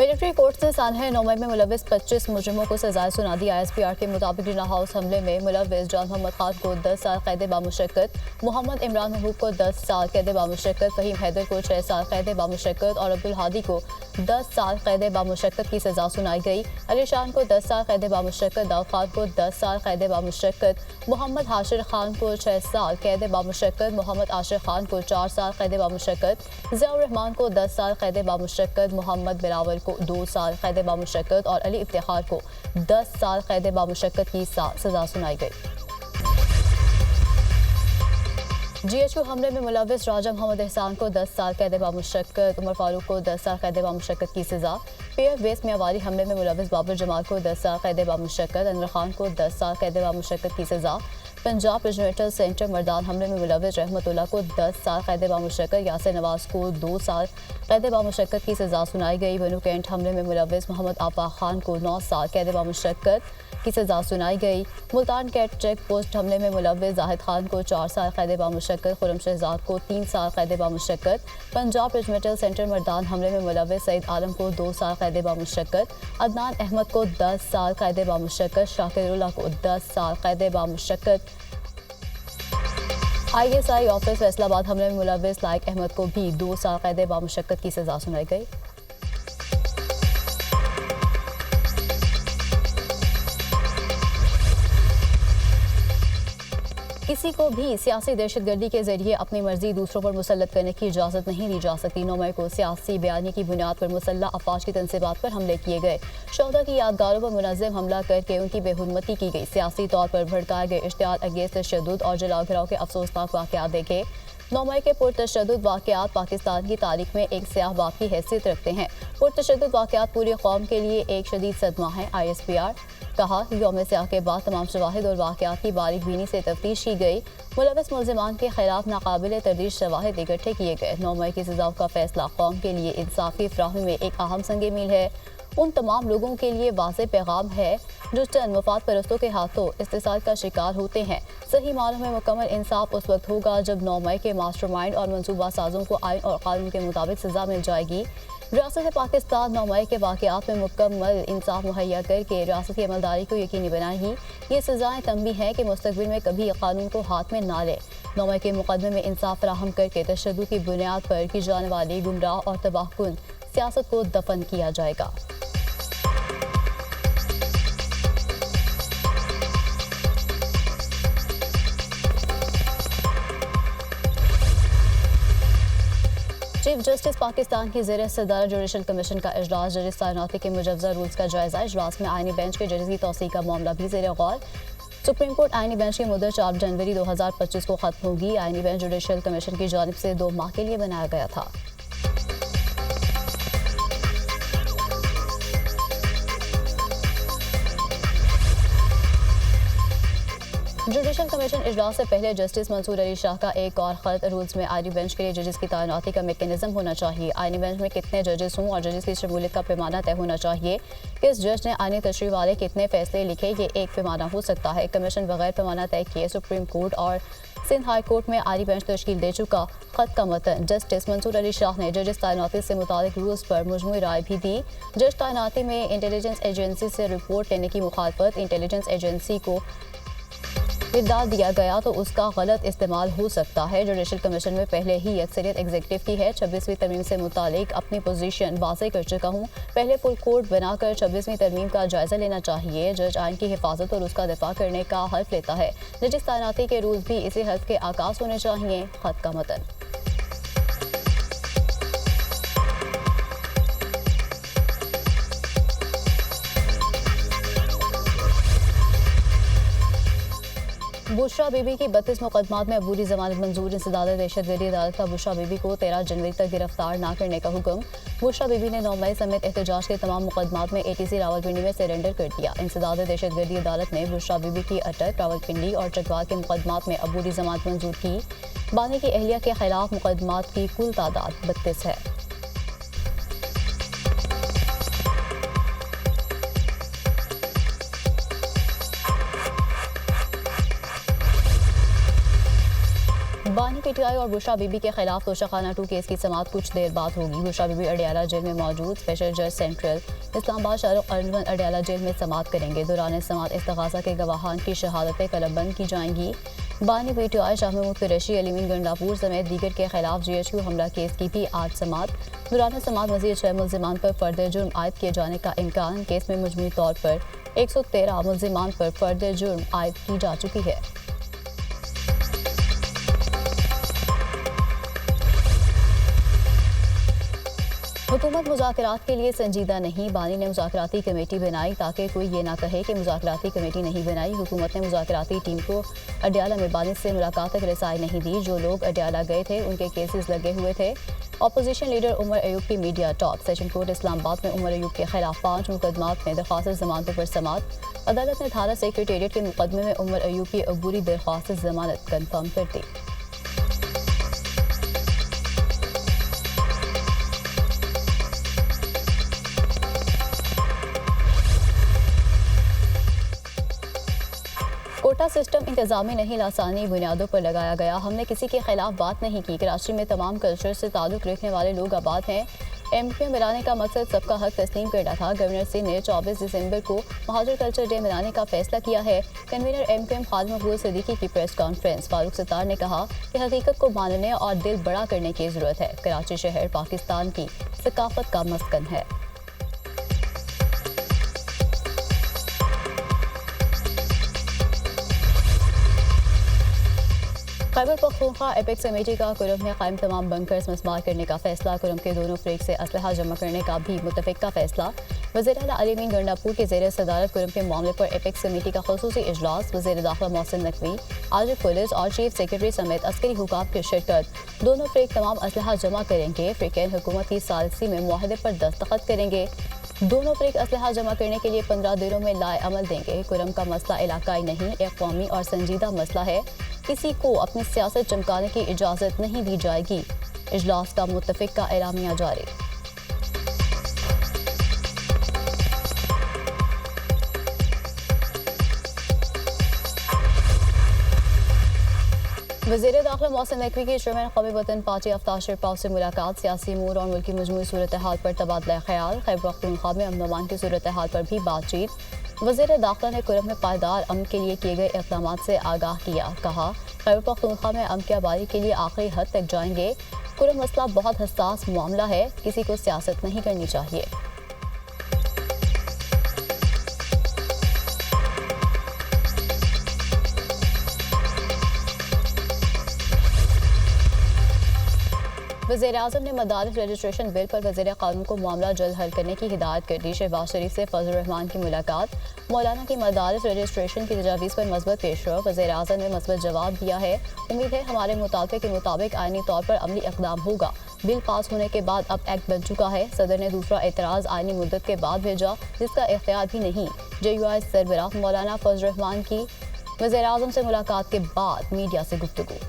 Military court ने सानह 9 मई में मुलविस 25 मुजरिमों को सजाएं सुना दी। ISPR के मुताबिक जिना हाउस हमले में मुलविस जान मोहम्मद खान को 10 साल कैद बामुशक्कत, मोहम्मद इमरान महबूब को 10 साल कैद बामुशक्कत, फहीम हैदर को 6 साल कैद बामुशक्कत और अब्दुल हादी को 10 साल कैद बामुशक्कत की सजा सुनाई गई। अली शान को 10 साल कैद बामुशक्कत, दाऊद खान को 10 साल कैद बामुशक्कत, मोहम्मद हाशिर खान को 6 साल कैद बामुशक्कत, मोहम्मद आशिर खान को 4 साल कैद बामुशक्कत, ज़ियाउर रहमान को 10 साल कैद बामुशक्कत, मोहम्मद बिलावल को 2 साल कैद बामुशक्कत और अली इफ्तिखार को 10 साल कैद बामुशक्कत की सजा सुनाई गई। GHQ हमले में मुलविस राजा मोहम्मद एहसान को 10 साल कैद बामुशक्कत, उमर फारूक को 10 साल कैद बामुशक्कत की सजा। PF बेस मियांवारी हमले में मुलविस बाबर जमाल को 10 साल कैद बामुशक्कत, अनवर खान को 10 साल कैद बामुशक्कत की सजा। पंजाब रिजनल सेंटर मर्दान हमले में मुलविस रहमतुल्लाह को 10 साल कैद बामुशक्कत, यासिर नवाज को 2 साल कैद बामुशक्कत की सजा सुनाई गई। बनू कैंट हमले में मुलविस मोहम्मद आफा खान को 9 साल कैद बामुशक्कत की सजा सुनाई गई। मुल्तान कैट चेक पोस्ट हमले में मुलविस जाहिद खान को 4 साल कैद बामुशक्कत, खुरम शहजाद को 3 साल कैद बामुशक्कत। पंजाब रिजनल सेंटर मर्दान हमले में मुलविस सईद आलम को 2 साल कैद बामुशक्कत, अदनान अहमद को 10 साल कैद बामुशक्कत, शाकिरुल्लाह को 10 साल कैद बामुशक्कत। ISI ऑफिस फैसलाबाद हमले में मुलविस लाइक अहमद को भी 2 साल कैद बामुशक्कत की सजा सुनाई गई। किसी को भी सियासी दहशतगर्दी के जरिए अपनी मर्जी दूसरों पर मुसल्लत करने की इजाज़त नहीं दी जा सकती। 9 मई को सियासी बयानी की बुनियाद पर मुसल्लह अफवाज की तनसीबात पर हमले किए गए। शोहदा की यादगारों पर मुनज़्ज़म हमला करके उनकी बेहुरमती की गई। सियासी तौर पर भड़काए गए इश्तिहाद अगेंस्ट तशद्दुद और जलाओ घिराव के अफसोसनाक वाक़यात देखे। 9 मई के पुरतशद्दुद वाक़यात पाकिस्तान की तारीख में एक स्याह बाब की हैसियत रखते हैं। पुरतशद्दुद वाक़यात पूरी कौम के लिए एक शदीद सदमा है। ISPR कहा कि यौम स्याह के बाद तमाम शवाहिद और वाक़यात की बारीक बीनी से तफ्तीश की गई। मुलविस मुल्ज़िमान के खिलाफ नाकाबिल तरदीद शवाहिद इकट्ठे किए गए। 9 मई की सज़ाओं का फैसला कौम के लिए इंसाफ़ी फ़राहमी में एक अहम संग मील है। उन तमाम लोगों के लिए वाज़ेह पैगाम है जो चंद मफाद परस्तों के हाथों इस्तिसाल का शिकार होते हैं। सही मानों में मुकम्मल इंसाफ उस वक्त होगा जब 9 मई के मास्टरमाइंड और मनसूबा साजों को आइन और कानून के मुताबिक सज़ा मिल जाएगी। रियासत पाकिस्तान 9 मई के वाक़यात में मुकम्मल इंसाफ मुहैया करके रियासत की अमलदारी को यकीनी बनाएगी। ये सज़ाएँ तंबीह हैं कि मुस्तक़बिल में कभी कानून को हाथ में ना ले। 9 मई के मुकदमे में इंसाफ फराहम करके तशद्दुद की बुनियाद पर की जाने वाली गुमराह और तबाहकुन सियासत को दफन किया जाएगा। चीफ जस्टिस पाकिस्तान की ज़ेर सदारत जुडिशल कमीशन का इजलास, जजेस तैनाती के मुजवज़ा रूल्स का जायज़ा। इजलास में आईनी बेंच के जजेस की तौसीह का मामला भी ज़ेर गौर। सुप्रीम कोर्ट आईनी बेंच की मुद्दत 4 जनवरी 2025 को ख़त्म होगी। आईनी बेंच जुडिशल कमीशन की जानिब से 2 माह के लिए बनाया गया था। जुडिशल कमीशन इजलास से पहले जस्टिस मंसूर अली शाह का एक और ख़त, रूल्स में आईनी बेंच के लिए जजेस की तैनाती का मेकनिज़म होना चाहिए। आईनी बेंच में कितने जजेस हों और जजेस की शमूलियत का पैमाना तय होना चाहिए। किस जज ने आईनी तशरीह वाले कितने फैसले लिखे, ये एक पैमाना हो सकता है। कमीशन बगैर पैमाना तय किए सुप्रीम कोर्ट और सिंध हाई कोर्ट में आईनी बेंच तश्कील दे चुका। ख़त का मतन, जस्टिस मंसूर अली शाह ने जजेस तैनाती से मुतालिक रूल्स पर मजमूई राय भी दी। जज तैनाती में इंटेलिजेंस एजेंसी से रिपोर्ट लेने की मुखालफत, इंटेलिजेंस एजेंसी को इत्तला दिया गया तो उसका गलत इस्तेमाल हो सकता है। जुडिशल कमीशन में पहले ही अक्सरियत एग्जीक्यूटिव की है। 26वीं तरमीम से मुतालिक अपनी पोजीशन वाज़ेह कर चुका हूँ। पहले फुल कोर्ट बनाकर 26वीं तरमीम का जायज़ा लेना चाहिए। जज आइन की हिफाजत और उसका दिफा करने का हल्फ लेता है। जजिस तैनाती के रूल्स भी इसी हल्फ के आकाश होने चाहिए। ख़त का मतन। बुशरा बीबी की 32 मुकदमात में अबूरी जमानत मंजूर। इंसदाद दहशतगर्दी अदालत का बुशरा बीबी को 13 जनवरी तक गिरफ्तार न करने का हुक्म। बुशरा बीबी ने 9 मई समेत एहतजाज के तमाम मुकदमात में ATC रावलपिंडी में सरेंडर कर दिया। इंसदाद दहशतगर्दी अदालत ने बुशरा बीबी की अटक, रावलपिंडी और चकवाल के मुकदमात में अबूरी जमानत मंजूर की। बानी की अहलिया के खिलाफ मुकदमात की कुल तादाद 32 है। बानी पीटीआई और बुशरा बीबी के खिलाफ तोशाखाना 2 केस की समाअत कुछ देर बाद होगी। बुशरा बीबी अडियाला जेल में मौजूद स्पेशल जज सेंट्रल इस्लामाबाद शाहरुख अर्जुन अडियाला जेल में समाअत करेंगे। दौरान समाअत इस्तगासा के गवाहान की शहादतें कलमबंद की जाएंगी। बानी पीटीआई शाह महमूद कुरैशी अलीमीन गंडापुर समेत दीगर के खिलाफ GHQ हमला केस की भी आज समाअत। दौरान समाअत मजीद 6 मुल्जिमान पर फर्द जुर्म आयद किए जाने का इम्कान। केस में मजमूई तौर पर 113 मुल्जिमान पर फर्द जुर्म आयद की जा चुकी है। हुकूमत मुज़ाकरात के लिए संजीदा नहीं। बानी ने मुज़ाकराती कमेटी बनाई ताकि कोई ये ना कहे कि मुज़ाकराती कमेटी नहीं बनाई। हुकूमत ने मुज़ाकराती टीम को अडियाला में बानी से मुलाकात तक रसाई नहीं दी। जो लोग अडियाला गए थे उनके केसेस लगे हुए थे। अपोजिशन लीडर उमर अयूब की media talk. Session court Islamabad में उमर अयूब के खिलाफ 5 मुकदमात में दरख्वास्त जमानतों पर समाअत। अदालत ने थाना सेक्रेटेरिएट के मुकदमे में उमर अयूब की अबूरी दरख्वास्त जमानत कन्फर्म कर दी। कोटा सिस्टम इंतजामी नहीं लासानी बुनियादों पर लगाया गया। हमने किसी के खिलाफ बात नहीं की। कराची में तमाम कल्चर से ताल्लुक़ रखने वाले लोग आबाद हैं। MQ मिलाने का मकसद सबका हक तस्लीम करना था। गवर्नर सिंह ने 24 दिसंबर को महाजर कल्चर डे मनाने का फैसला किया है। कन्वीनर MQM खालिद मकबूल सिद्दीकी की प्रेस कॉन्फ्रेंस। फारूक सत्तार ने कहा कि हकीकत को मानने और दिल बड़ा करने की ज़रूरत है। कराची शहर पाकिस्तान की सकाफत का मस्कन है। खैबर पख्तूनख्वा एपेक्स कमेटी का कुरम में कायम तमाम बंकर्स मस्मार करने का फैसला। कुरम के दोनों फ्रेक से असलहा जमा करने का भी मुतफ़िक़ा फैसला। वज़ीर आला अलीमीन गंडापुर के ज़ेर सदारत कुरम के मामले पर एपेक्स कमेटी का ख़ुसूसी इजलास। वज़ीर दाखिला मोहसिन नकवी, आज पुलिस और चीफ सेक्रेटरी समेत अस्करी हुकाम की शिरकत। दोनों फ्रेक तमाम असलहा जमा करेंगे। फ्रेकैन हुकूमत की सालसी में मुआहदे पर दस्तखत करेंगे। दोनों फ्रेक असलहा जमा करने के लिए 15 दिनों में लाए अमल देंगे। कुरम का मसला इलाकाई नहीं, एक कौमी और संजीदा मसला है। किसी को अपनी सियासत चमकाने की इजाज़त नहीं दी जाएगी। इजलास का मुतफ़िक़ा एलामिया जारी। वज़ीर दाखिला मोहसिन नकवी की चेयरमैन कौमी वतन पार्टी आफ्ताब शिरपाव से मुलाकात। सियासी अमूर और मुल्की मजमूई सूरत हाल पर तबादला ख्याल। खैबर पख्तूनख्वा में अमन अमान की सूरत हाल पर भी बातचीत। वज़ीर दाखिला ने कुरम में पायदार अमन के लिए किए गए इक़दाम से आगाह किया। कहा खैबर पख्तूनख्वा में अमन की आबादी के लिए आखिरी हद तक जाएंगे। कुरम मसला बहुत हसास मामला है, किसी को सियासत नहीं करनी चाहिए। वज़ीर-ए-आज़म ने मदारिस रजिस्ट्रेशन बिल पर वज़ीर क़ानून को मामला जल्द हल करने की हिदायत कर दी। शहबाज शरीफ से फजल रहमान की मुलाकात। मौलाना की मदारिस रजिस्ट्रेशन की तजावीज़ पर मस्बत पेशरफ। वज़ीर-ए-आज़म ने मस्बत जवाब दिया है। उम्मीद है हमारे मुतालबे के मुताबिक आइनी तौर पर अमली इक़दाम होगा। बिल पास होने के बाद अब एक्ट बन चुका है। सदर ने दूसरा एतराज़ आइनी मुद्दत के बाद भेजा, जिसका इख्तियार भी नहीं। JUI सरबराह मौलाना फजल रहमान की वज़ीर-ए-आज़म से मुलाकात के बाद मीडिया से गुफ्तगू।